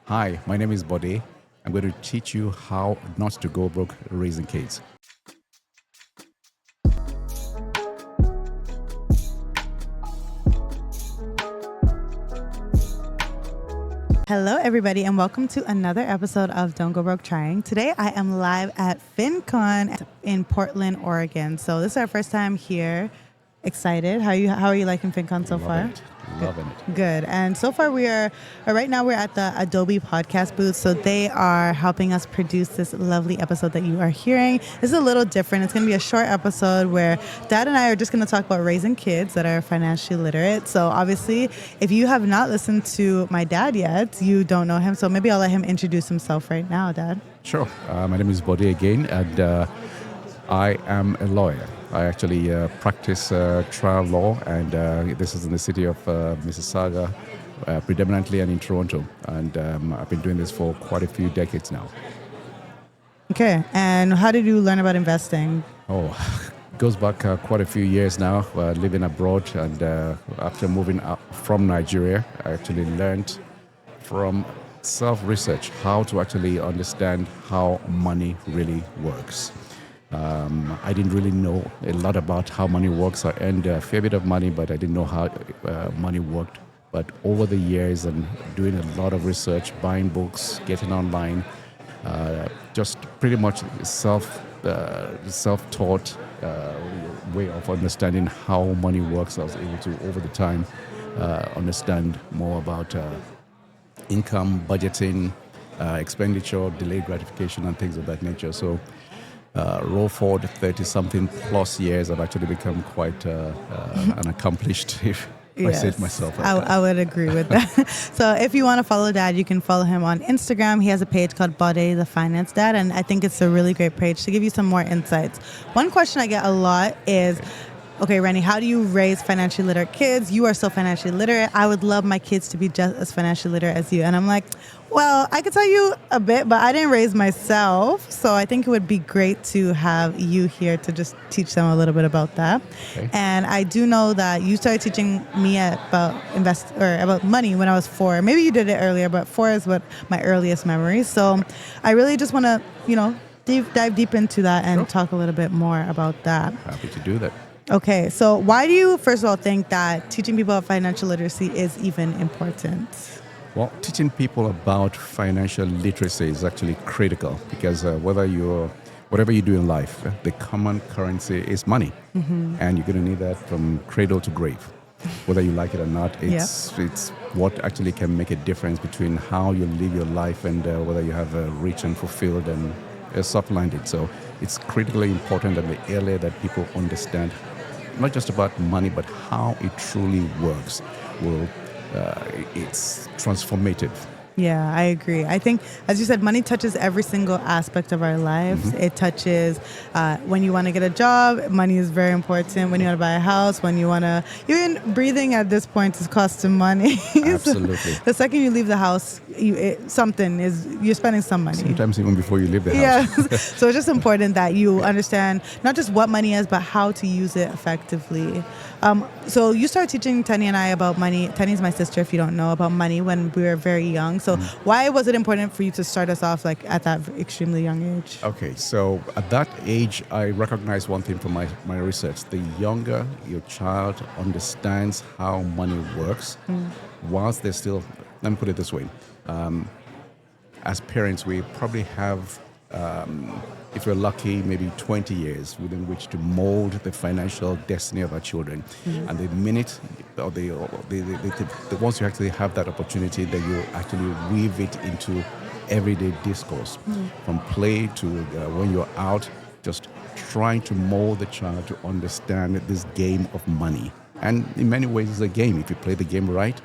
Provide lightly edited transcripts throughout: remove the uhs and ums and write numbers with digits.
Hi, my name is Bode. I'm going to teach you how not to go broke raising kids. Hello, everybody, and welcome to another episode of Don't Go Broke Trying. Today, I am live at FinCon in Portland, Oregon. So this is our first time here. Excited. How are you liking FinCon so far? Loving it. Good. And so far right now we're at the Adobe Podcast booth. So they are helping us produce this lovely episode that you are hearing. This is a little different. It's going to be a short episode where Dad and I are just going to talk about raising kids that are financially literate. So obviously, if you have not listened to my dad yet, you don't know him. So maybe I'll let him introduce himself right now, Dad. Sure. My name is Bode again, and I am a lawyer. I actually practice trial law, and this is in the city of Mississauga, predominantly, and in Toronto. And I've been doing this for quite a few decades now. Okay. And how did you learn about investing? Oh, goes back quite a few years now, living abroad. And after moving up from Nigeria, I actually learned from self-research how to actually understand how money really works. I didn't really know a lot about how money works. I earned a fair bit of money, but I didn't know how money worked. But over the years and doing a lot of research, buying books, getting online, just pretty much self-taught way of understanding how money works, I was able to, over the time, understand more about income, budgeting, expenditure, delayed gratification, and things of that nature. So roll forward 30-something plus years, I've actually become quite an accomplished, if I say it myself. I would agree with that. So if you want to follow Dad, you can follow him on Instagram. He has a page called Bode, the Finance Dad, and I think it's a really great page to give you some more insights. One question I get a lot is, okay, Reni, how do you raise financially literate kids? You are so financially literate. I would love my kids to be just as financially literate as you. And I'm like, well, I could tell you a bit, but I didn't raise myself. So I think it would be great to have you here to just teach them a little bit about that. Okay. And I do know that you started teaching me about about money when I was 4. Maybe you did it earlier, but 4 is what my earliest memory. So I really just want to, dive deep into that and talk a little bit more about that. Happy to do that. Okay, so why do you, first of all, think that teaching people about financial literacy is even important? Well, teaching people about financial literacy is actually critical because whatever you do in life, the common currency is money. Mm-hmm. And you're going to need that from cradle to grave. Whether you like it or not, it's what actually can make a difference between how you live your life and whether you have a rich and fulfilled and soft-landed. So it's critically important that the earlier that people understand not just about money, but how it truly works, it's transformative. Yeah, I agree. I think, as you said, money touches every single aspect of our lives. Mm-hmm. It touches when you want to get a job, money is very important. When you want to buy a house, when you want to, even breathing at this point is costing money. Absolutely. So the second you leave the house, you're spending some money. Sometimes even before you leave the house. Yeah. So it's just important that you understand not just what money is, but how to use it effectively. So you started teaching Tenny and I about money. Tenny's my sister, if you don't know, about money when we were very young. So why was it important for you to start us off at that extremely young age? Okay, so at that age, I recognized one thing from my research. The younger your child understands how money works, whilst they're still, let me put it this way, as parents, we probably have, if we're lucky, maybe 20 years within which to mold the financial destiny of our children. Mm-hmm. And the minute, or the once you actually have that opportunity, that you actually weave it into everyday discourse, from play to when you're out, just trying to mold the child to understand this game of money. And in many ways, it's a game. If you play the game right,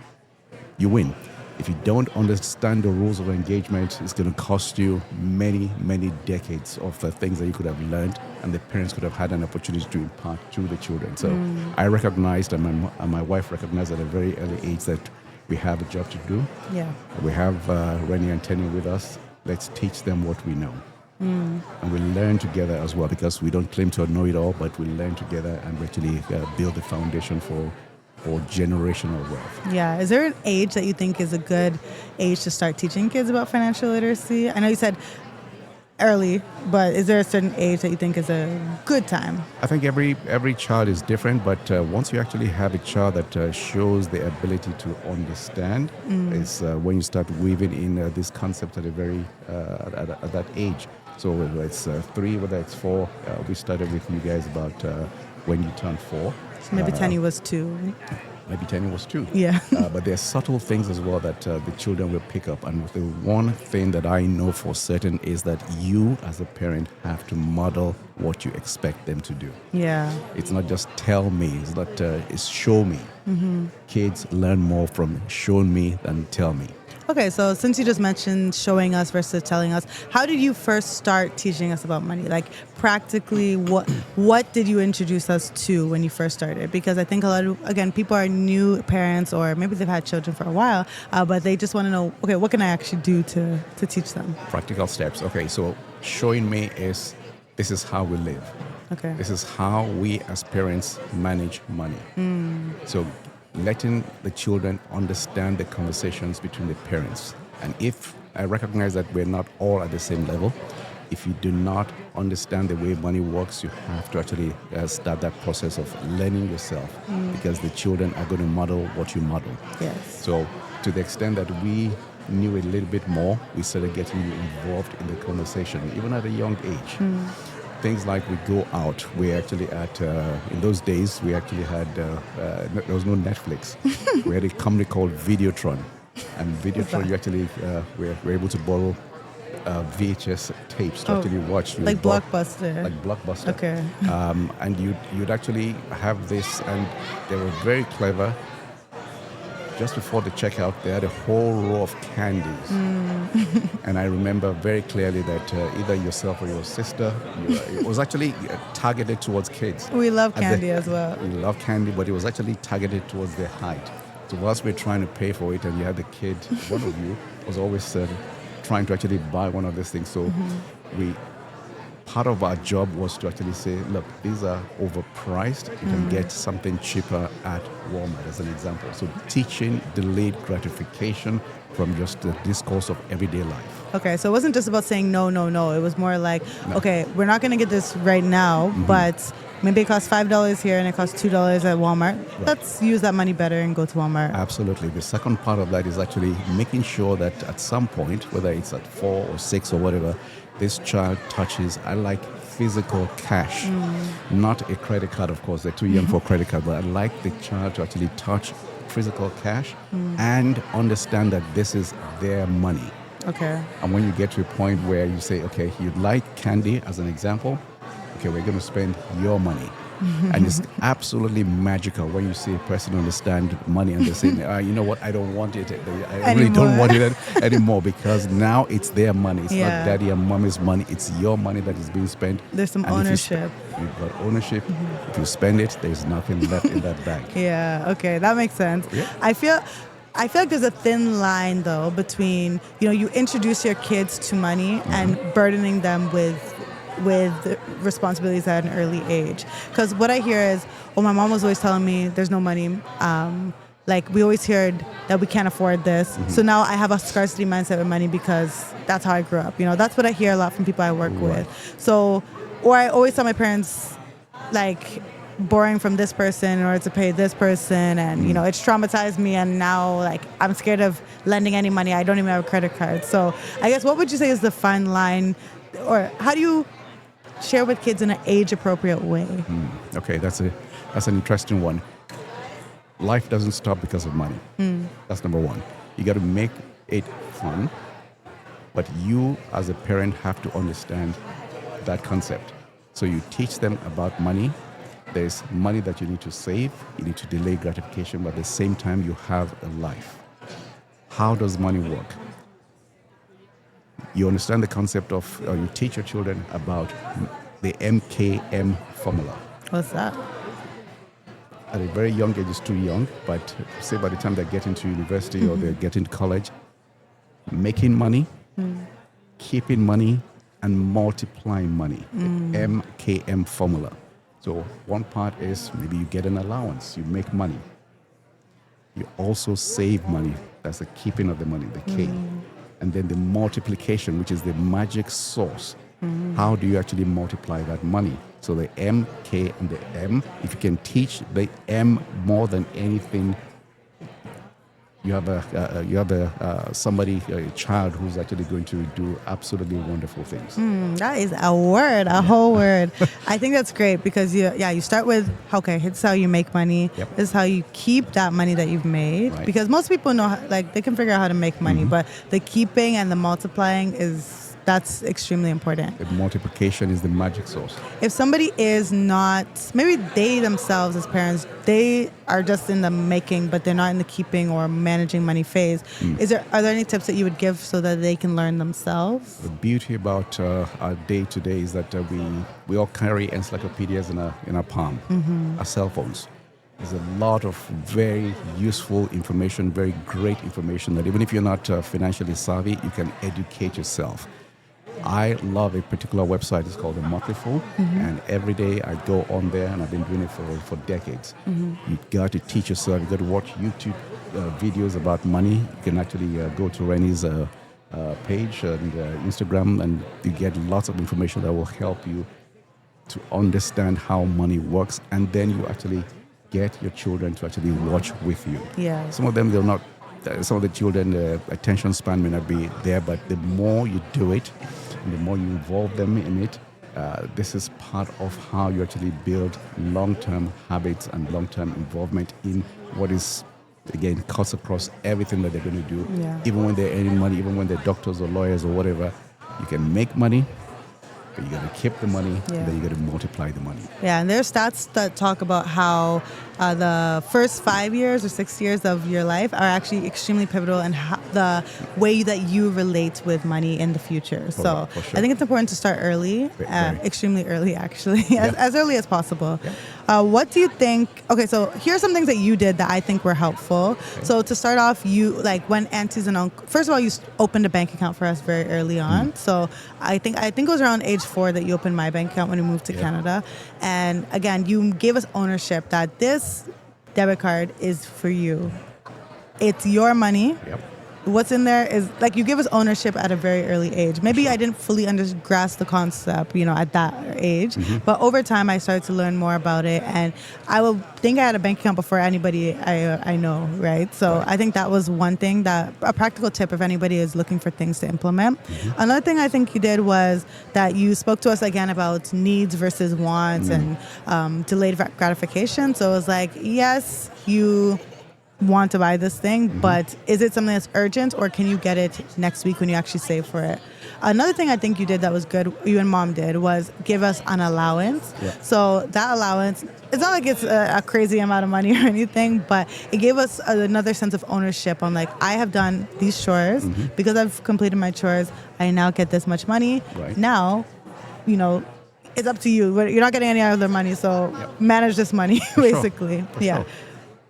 you win. If you don't understand the rules of engagement, it's going to cost you many, many decades of the things that you could have learned and the parents could have had an opportunity to impart to the children. So I recognized, and my wife recognized at a very early age, that we have a job to do. Yeah. We have Reni and Tenny with us. Let's teach them what we know. And we learn together as well, because we don't claim to know it all, but we learn together and actually build the foundation for or generational wealth. Yeah. Is there an age that you think is a good age to start teaching kids about financial literacy? I know you said early, but is there a certain age that you think is a good time? I think every child is different, but once you actually have a child that shows the ability to understand, is when you start weaving in this concept at a very at that age. So whether it's 3, whether it's 4, we started with you guys about when you turn 4. So maybe Tenny was 2. Maybe Tenny was 2. Yeah. But there are subtle things as well that the children will pick up. And the one thing that I know for certain is that you, as a parent, have to model what you expect them to do. Yeah. It's not just tell me, it's show me. Kids learn more from showing me than tell me. Okay, so since you just mentioned showing us versus telling us, how did you first start teaching us about money? Like practically, what did you introduce us to when you first started? Because I think a lot of, again, people are new parents or maybe they've had children for a while, but they just want to know, okay, what can I actually do to teach them? Practical steps. Okay, so showing me is, this is how we live. Okay. This is how we as parents manage money. So letting the children understand the conversations between the parents. And if I recognize that we're not all at the same level, if you do not understand the way money works, you have to actually start that process of learning yourself, because the children are going to model what you model. Yes. So to the extent that we knew a little bit more, we started getting you involved in the conversation, even at a young age. Things like we go out, we actually in those days, we actually had, there was no Netflix. We had a company called Videotron. And Videotron, you actually were able to borrow VHS tapes to actually watch. Like Blockbuster. Like Blockbuster. Okay. And you'd actually have this, and they were very clever. Just before the checkout, they had a whole row of candies. And I remember very clearly that either yourself or your sister, it was actually targeted towards kids. We love candy as well. We love candy, but it was actually targeted towards their height. So whilst we're trying to pay for it, and you had the kid, one of you was always trying to actually buy one of these things. So part of our job was to actually say, look, these are overpriced. You can get something cheaper at Walmart, as an example. So teaching delayed gratification from just the discourse of everyday life. Okay, so it wasn't just about saying no. It was more like, okay, we're not going to get this right now, but maybe it costs $5 here and it costs $2 at Walmart. Right. Let's use that money better and go to Walmart. Absolutely. The second part of that is actually making sure that at some point, whether it's at 4 or 6 or whatever, this child touches, I like physical cash, not a credit card, of course. They're too young for a credit card, but I like the child to actually touch physical cash and understand that this is their money. Okay. And when you get to a point where you say, okay, you'd like candy, as an example, okay, we're going to spend your money. And it's absolutely magical when you see a person understand money and they say, you know what, I don't want it. I really don't want it anymore, because now it's their money. It's not daddy and mommy's money. It's your money that is being spent. There's some ownership. You've got ownership. If you spend it, there's nothing left in that bag. Yeah, okay, that makes sense. Yeah. I feel like there's a thin line, though, between, you introduce your kids to money and burdening them with responsibilities at an early age. Because what I hear is, my mom was always telling me there's no money. Like, we always heard that we can't afford this. So now I have a scarcity mindset with money because that's how I grew up. That's what I hear a lot from people I work with. So, or I always tell my parents, like, borrowing from this person in order to pay this person, and it's traumatized me, and now, like, I'm scared of lending any money. I don't even have a credit card. So I guess, what would you say is the fine line, or how do you share with kids in an age-appropriate way? Okay, that's an interesting one. Life doesn't stop because of money. That's number one. You got to make it fun, but you as a parent have to understand that concept. So you teach them about money. There's money that you need to save. You need to delay gratification, but at the same time, you have a life. How does money work? You understand the concept of, you teach your children about the MKM Formula. What's that? At a very young age, it's too young, but say by the time they get into university or they get into college, making money, keeping money, and multiplying money. The MKM Formula. So one part is maybe you get an allowance, you make money. You also save money. That's the keeping of the money, the K. And then the multiplication, which is the magic sauce. How do you actually multiply that money? So the M, K, and the M, if you can teach the M more than anything, you have somebody, a child who's actually going to do absolutely wonderful things. That is a word, a whole word. I think that's great because you start with, okay, this is how you make money. Yep. This is how you keep that money that you've made. Right. Because most people know, they can figure out how to make money, but the keeping and the multiplying that's extremely important. The multiplication is the magic sauce. If somebody is not, maybe they themselves as parents, they are just in the making, but they're not in the keeping or managing money phase. Are there any tips that you would give so that they can learn themselves? The beauty about our day today is that we all carry encyclopedias in our palm, our cell phones. There's a lot of very useful information, very great information that even if you're not financially savvy, you can educate yourself. I love a particular website. It's called The Monthly Fool. And every day I go on there, and I've been doing it for decades. You've got to teach yourself. You've got to watch YouTube videos about money. You can actually go to Reni's page and Instagram, and you get lots of information that will help you to understand how money works. And then you actually get your children to actually watch with you. Yeah. Some of them, some of the children, attention span may not be there, but the more you do it, and the more you involve them in it, this is part of how you actually build long-term habits and long-term involvement in what is, again, cuts across everything that they're going to do. Yeah. Even when they're earning money, even when they're doctors or lawyers or whatever, you can make money, but you got to keep the money, and then you got to multiply the money. Yeah, and there's stats that talk about how the first 5 years or 6 years of your life are actually extremely pivotal in the way that you relate with money in the future. So For sure. I think it's important to start early, extremely early actually, as early as possible. What do you think? Okay, so here's some things that you did that I think were helpful. Okay. So to start off, when aunties and uncles, first of all, you opened a bank account for us very early on. So I think it was around age 4 that you opened my bank account when we moved to Canada. And again, you gave us ownership that this debit card is for you. It's your money. Yep. What's in there is, you give us ownership at a very early age. Maybe I didn't fully grasp the concept, at that age. But over time, I started to learn more about it. And I will think I had a bank account before anybody I know, right? So I think that was one thing, a practical tip if anybody is looking for things to implement. Another thing I think you did was that you spoke to us again about needs versus wants and delayed gratification. So it was like, yes, you want to buy this thing, but is it something that's urgent, or can you get it next week when you actually save for it? Another thing I think you did that was good, you and Mom did, was give us an allowance. So that allowance, it's not like it's a crazy amount of money or anything, but it gave us another sense of ownership on I have done these chores. Because I've completed my chores, I now get this much money. Now, it's up to you. You're not getting any other money, so manage this money, basically. For sure.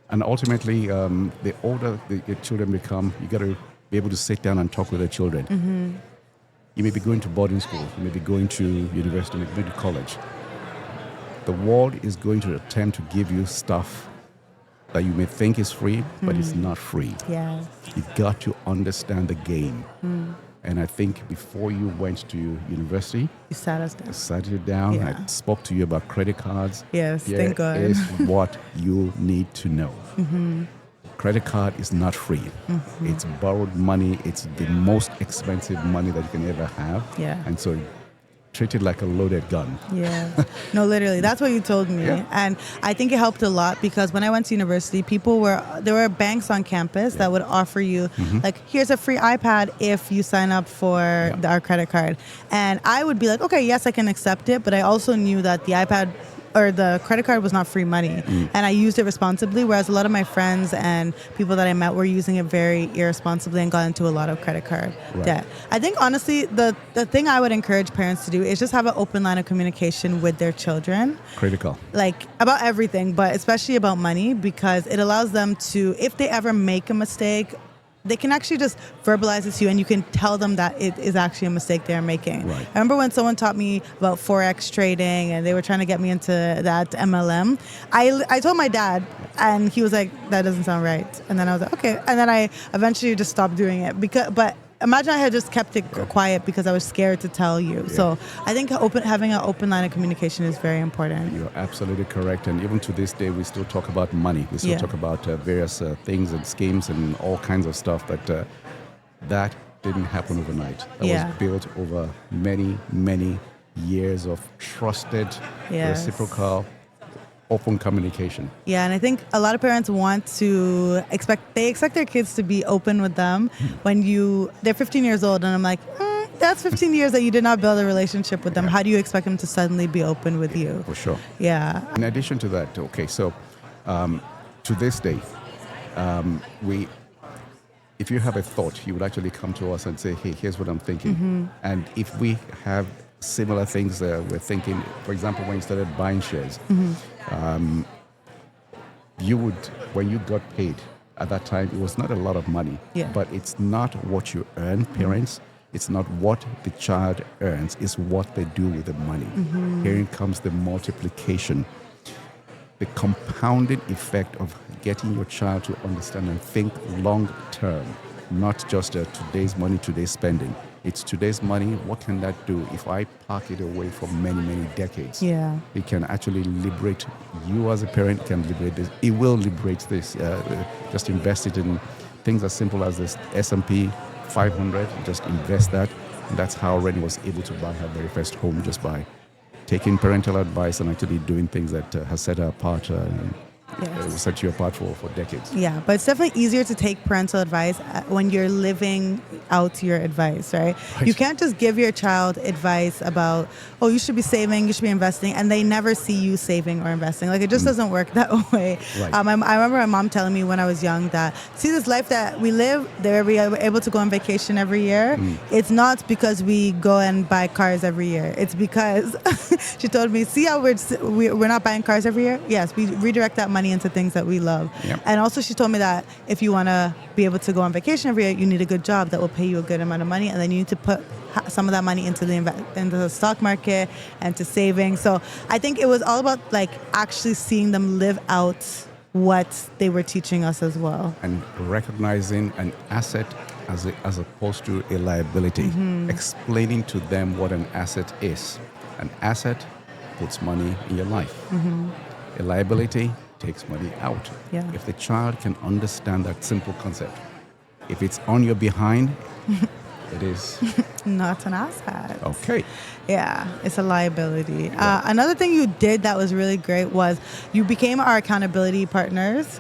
And ultimately, the older the children become, you got to be able to sit down and talk with the children. You may be going to boarding school, you may be going to university, you may be going to college. The world is going to attempt to give you stuff that you may think is free, but it's not free. Yes. You've got to understand the game. And I think before you went to university, you sat us down. I sat you down. I spoke to you about credit cards. Yes, Here thank God. is what you need to know. Credit card is not free. It's borrowed money. It's the most expensive money that you can ever have. And so treat it like a loaded gun. No, literally. That's what you told me. And I think it helped a lot because when I went to university, there were banks on campus that would offer you, here's a free iPad if you sign up for our credit card. And I would be like, okay, yes, I can accept it. But I also knew that the iPad or the credit card was not free money. And I used it responsibly, whereas a lot of my friends and people that I met were using it very irresponsibly and got into a lot of credit card debt. I think, honestly, the thing I would encourage parents to do is just have an open line of communication with their children. Critical. About everything, but especially about money, because it allows them to, if they ever make a mistake, they can actually just verbalize it to you, and you can tell them that it is actually a mistake they're making. Right. I remember when someone taught me about Forex trading, and they were trying to get me into that MLM. I told my dad, and he was like, that doesn't sound right. And then I was like, okay. And then I eventually just stopped doing it. But imagine I had just kept it quiet because I was scared to tell you. Yeah. So I think having an open line of communication is very important. You're absolutely correct. And even to this day, we still talk about money. We still talk about various things and schemes and all kinds of stuff. But that didn't happen overnight. That was built over many, many years of trusted, reciprocal, open communication. Yeah, and I think a lot of parents expect their kids to be open with them when they're 15 years old, and I'm like, that's 15 years that you did not build a relationship with them. How do you expect them to suddenly be open with you? For sure. Yeah. In addition to that, okay, so to this day, if you have a thought, you would actually come to us and say, hey, here's what I'm thinking. And if we have similar things we're thinking, for example, when you started buying shares, you would, when you got paid at that time, it was not a lot of money, but it's not what you earn, parents. It's not what the child earns, it's what they do with the money. Here comes the multiplication, the compounding effect of getting your child to understand and think long term, not just today's money, today's spending. It's today's money. What can that do if I park it away for many, many decades? Yeah. It can actually liberate you as a parent. Can liberate this. It will liberate this. Just invest it in things as simple as this S&P 500. Just invest that. And that's how Reni was able to buy her very first home, just by taking parental advice and actually doing things that has set her apart. Set you apart for decades. Yeah, but it's definitely easier to take parental advice when you're living out your advice, right? You can't just give your child advice about, oh, you should be saving, you should be investing, and they never see you saving or investing. Like, it just doesn't work that way. Right. I remember my mom telling me when I was young that, see, this life that we live, that we are able to go on vacation every year, it's not because we go and buy cars every year. It's because, she told me, see how we're not buying cars every year? Yes, we redirect that money into things that we love. Yep. And also she told me that if you want to be able to go on vacation every year, you need a good job that will pay you a good amount of money, and then you need to put some of that money into the stock market and to saving. So I think it was all about like actually seeing them live out what they were teaching us as well. And recognizing an asset as opposed to a liability. Explaining to them what an asset is. An asset puts money in your life. A liability takes money out. Yeah. If the child can understand that simple concept, if it's on your behind, it is not an asset. Okay. Yeah, it's a liability. Another thing you did that was really great was you became our accountability partners.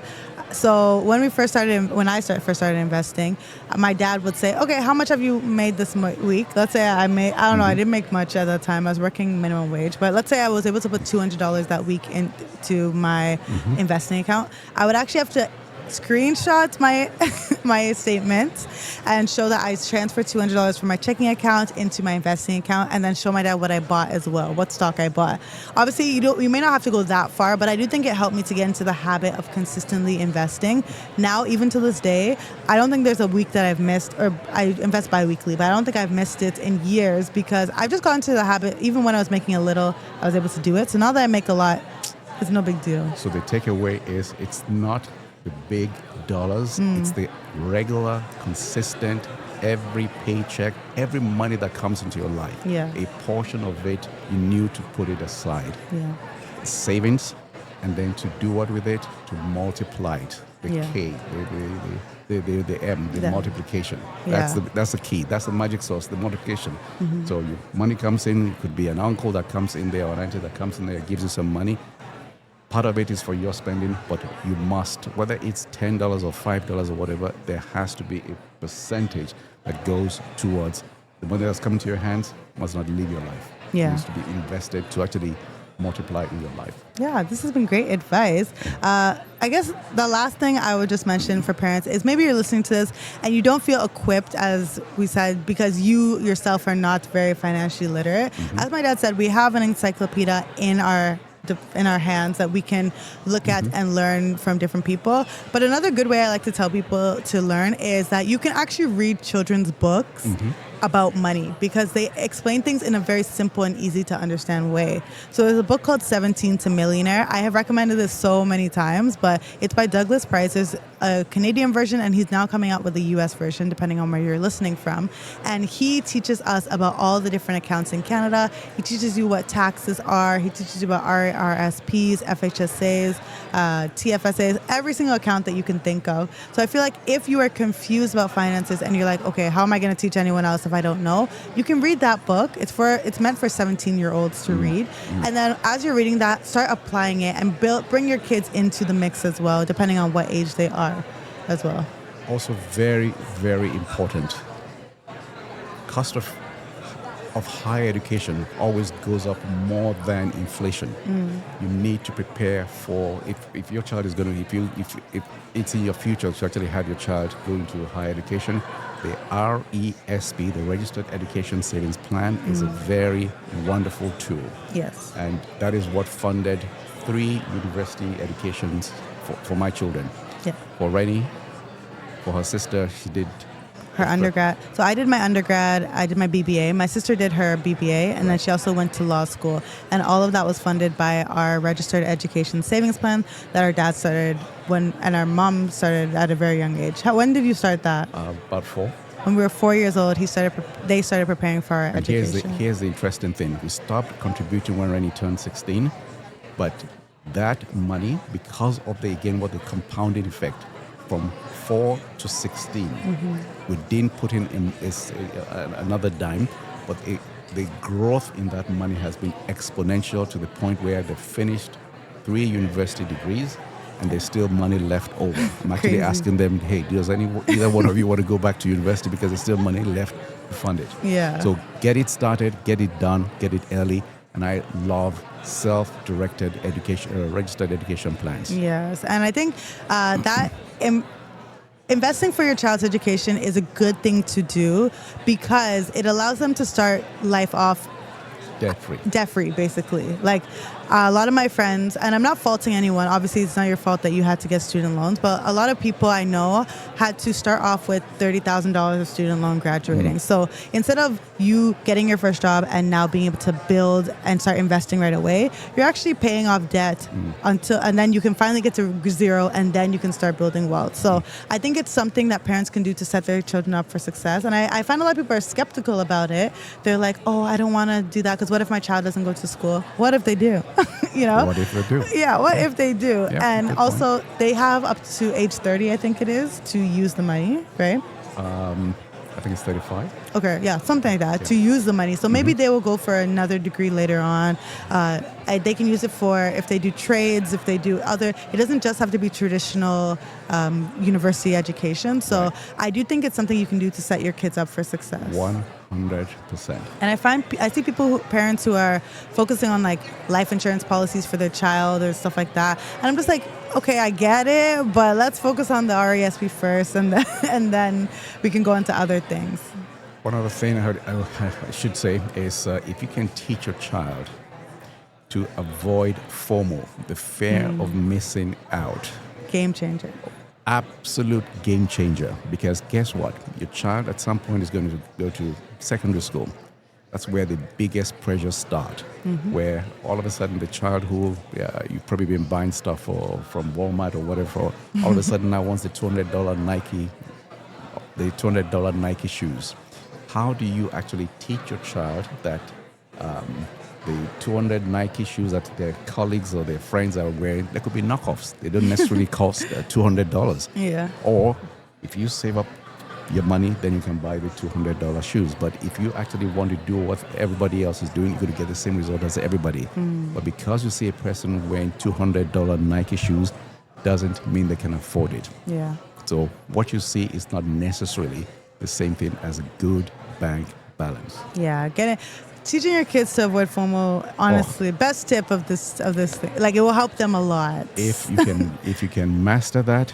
So when I first started investing, my dad would say, okay, how much have you made this week? Let's say I didn't make much at that time. I was working minimum wage, but let's say I was able to put $200 that week into my investing account. I would actually have to screenshot my statements and show that I transferred $200 from my checking account into my investing account, and then show my dad what I bought as well, what stock I bought. Obviously, you may not have to go that far, but I do think it helped me to get into the habit of consistently investing. Now, even to this day, I don't think there's a week that I've missed, or I invest bi-weekly, but I don't think I've missed it in years because I've just gotten to the habit. Even when I was making a little, I was able to do it. So now that I make a lot, it's no big deal. So the takeaway is it's not the big dollars, it's the regular, consistent, every paycheck, every money that comes into your life. Yeah. A portion of it, you knew to put it aside. Yeah. Savings, and then to do what with it? To multiply it. The K, the M, the multiplication. Yeah. That's the key. That's the magic sauce, the multiplication. So your money comes in, it could be an uncle that comes in there or an auntie that comes in there, gives you some money. Part of it is for your spending, but you must, whether it's $10 or $5 or whatever, there has to be a percentage that goes towards the money that's coming to your hands must not leave your life. Yeah. It needs to be invested to actually multiply in your life. Yeah, this has been great advice. I guess the last thing I would just mention for parents is maybe you're listening to this and you don't feel equipped, as we said, because you yourself are not very financially literate. As my dad said, we have an encyclopedia in our in our hands that we can look at and learn from different people. But another good way I like to tell people to learn is that you can actually read children's books about money, because they explain things in a very simple and easy to understand way. So there's a book called 17 to Millionaire. I have recommended this so many times, but it's by Douglas Price. There's a Canadian version, and he's now coming out with a US version, depending on where you're listening from. And he teaches us about all the different accounts in Canada. He teaches you what taxes are. He teaches you about RRSPs, FHSAs, TFSAs, every single account that you can think of. So I feel like if you are confused about finances and you're like, okay, how am I going to teach anyone else if I don't know? You can read that book. It's meant for 17-year-olds to read. And then as you're reading that, start applying it and bring your kids into the mix as well, depending on what age they are as well. Also very, very important. Cost of higher education always goes up more than inflation. You need to prepare for, if your child is going to, if it's in your future to actually have your child go into higher education, the RESP, the Registered Education Savings Plan, is a very wonderful tool. Yes. And that is what funded 3 university educations for my children. Yeah. For Reni, for her sister, she did her undergrad. So I did my undergrad, I did my BBA. My sister did her BBA, and then she also went to law school. And all of that was funded by our Registered Education Savings Plan that our dad started and our mom started at a very young age. When did you start that? About 4. When we were 4 years old, they started preparing for our education. Here's the interesting thing. We stopped contributing when Reni turned 16, but that money, because of the compounding effect, from 4 to 16, we didn't put in another dime, but the growth in that money has been exponential to the point where they finished 3 university degrees and there's still money left over. I'm actually asking them, hey, does either one of you want to go back to university, because there's still money left to fund it. Yeah. So get it started, get it done, get it early. And I love self-directed education, registered education plans. Yes, and I think that investing for your child's education is a good thing to do, because it allows them to start life off debt-free, basically. Like a lot of my friends, and I'm not faulting anyone, obviously it's not your fault that you had to get student loans, but a lot of people I know had to start off with $30,000 of student loan graduating. So instead of you getting your first job and now being able to build and start investing right away, you're actually paying off debt and then you can finally get to zero, and then you can start building wealth. So I think it's something that parents can do to set their children up for success. And I find a lot of people are skeptical about it. They're like, oh, I don't want to do that, because what if my child doesn't go to school? What if they do? You know? What if they do? Yeah, what if they do? Yeah, and also, they have up to age 30, I think it is, to use the money, right? I think it's 35. Okay, yeah, something like that, to use the money. So maybe they will go for another degree later on. They can use it for, if they do trades, if they do other, it doesn't just have to be traditional university education. So I do think it's something you can do to set your kids up for success. 100%. And I see parents who are focusing on like life insurance policies for their child or stuff like that. And I'm just like, okay, I get it, but let's focus on the RESP first, and then we can go into other things. One other thing I should say is if you can teach your child to avoid FOMO, the fear of missing out. Game changer. Absolute game changer. Because guess what? Your child at some point is going to go to secondary school. That's where the biggest pressures start, where all of a sudden the child who you've probably been buying stuff from Walmart or whatever, all of a sudden now wants the $200 Nike shoes. How do you actually teach your child that the 200 Nike shoes that their colleagues or their friends are wearing, they could be knockoffs. They don't necessarily cost $200. Yeah. Or if you save up your money, then you can buy the $200 shoes. But if you actually want to do what everybody else is doing, you're going to get the same result as everybody. But because you see a person wearing $200 Nike shoes, doesn't mean they can afford it. Yeah. So what you see is not necessarily the same thing as a good bank balance. Yeah, get it. Teaching your kids to avoid FOMO, honestly, best tip of this thing. Like, it will help them a lot. If you can master that,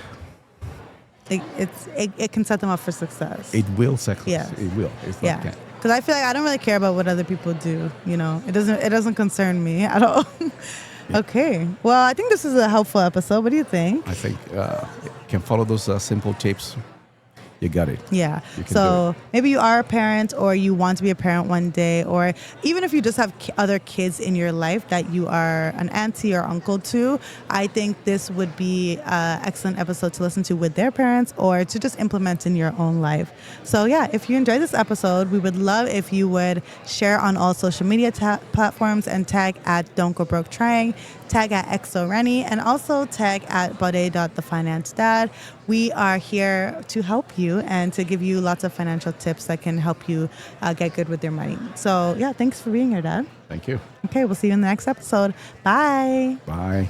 it can set them up for success. It will success. Yeah. It will. It's not can. Because I feel like I don't really care about what other people do. You know, it doesn't concern me at all. Okay. Well, I think this is a helpful episode. What do you think? I think you can follow those simple tips. You got it. Yeah. You can So maybe you are a parent or you want to be a parent one day, or even if you just have other kids in your life that you are an auntie or uncle to, I think this would be an excellent episode to listen to with their parents or to just implement in your own life. So yeah, if you enjoyed this episode, we would love if you would share on all social media platforms and tag at Don't Go Broke Trying, tag at Reni, and also tag at Bode.theFinanceDad. We are here to help you and to give you lots of financial tips that can help you get good with your money. So yeah, thanks for being here, Dad. Thank you. Okay, we'll see you in the next episode. Bye. Bye.